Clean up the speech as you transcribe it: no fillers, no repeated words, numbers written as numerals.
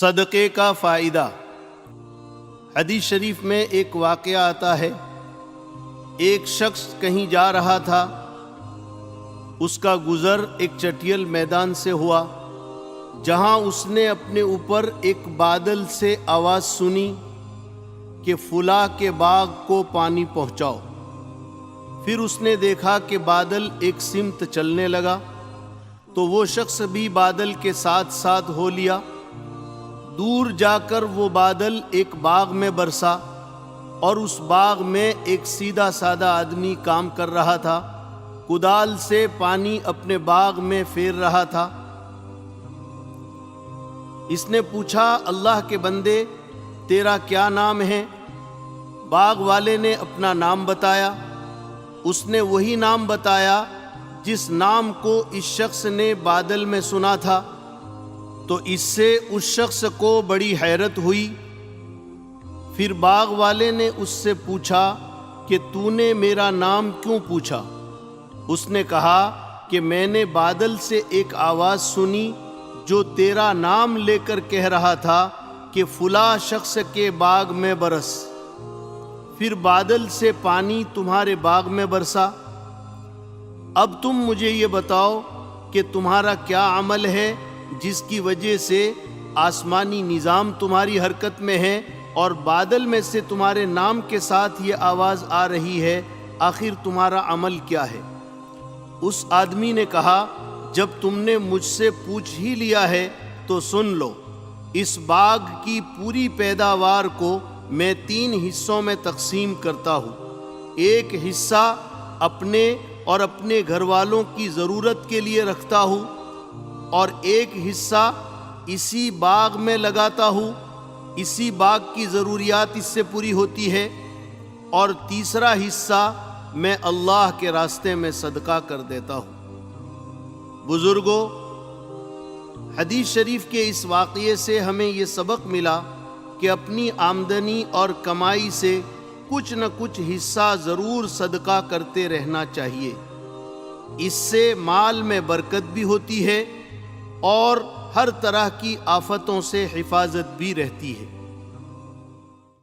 صدقے کا فائدہ۔ حدیث شریف میں ایک واقعہ آتا ہے، ایک شخص کہیں جا رہا تھا، اس کا گزر ایک چٹیل میدان سے ہوا جہاں اس نے اپنے اوپر ایک بادل سے آواز سنی کہ فلاں کے باغ کو پانی پہنچاؤ۔ پھر اس نے دیکھا کہ بادل ایک سمت چلنے لگا تو وہ شخص بھی بادل کے ساتھ ساتھ ہو لیا۔ دور جا کر وہ بادل ایک باغ میں برسا اور اس باغ میں ایک سیدھا سادہ آدمی کام کر رہا تھا، کدال سے پانی اپنے باغ میں پھیر رہا تھا۔ اس نے پوچھا، اللہ کے بندے تیرا کیا نام ہے؟ باغ والے نے اپنا نام بتایا۔ اس نے وہی نام بتایا جس نام کو اس شخص نے بادل میں سنا تھا، تو اس سے اس شخص کو بڑی حیرت ہوئی۔ پھر باغ والے نے اس سے پوچھا کہ تو نے میرا نام کیوں پوچھا؟ اس نے کہا کہ میں نے بادل سے ایک آواز سنی جو تیرا نام لے کر کہہ رہا تھا کہ فلاں شخص کے باغ میں برس۔ پھر بادل سے پانی تمہارے باغ میں برسا۔ اب تم مجھے یہ بتاؤ کہ تمہارا کیا عمل ہے جس کی وجہ سے آسمانی نظام تمہاری حرکت میں ہے اور بادل میں سے تمہارے نام کے ساتھ یہ آواز آ رہی ہے، آخر تمہارا عمل کیا ہے؟ اس آدمی نے کہا، جب تم نے مجھ سے پوچھ ہی لیا ہے تو سن لو، اس باغ کی پوری پیداوار کو میں 3 حصوں میں تقسیم کرتا ہوں۔ ایک حصہ اپنے اور اپنے گھر والوں کی ضرورت کے لیے رکھتا ہوں، اور ایک حصہ اسی باغ میں لگاتا ہوں، اسی باغ کی ضروریات اس سے پوری ہوتی ہے، اور تیسرا حصہ میں اللہ کے راستے میں صدقہ کر دیتا ہوں۔ بزرگوں، حدیث شریف کے اس واقعے سے ہمیں یہ سبق ملا کہ اپنی آمدنی اور کمائی سے کچھ نہ کچھ حصہ ضرور صدقہ کرتے رہنا چاہیے۔ اس سے مال میں برکت بھی ہوتی ہے اور ہر طرح کی آفتوں سے حفاظت بھی رہتی ہے۔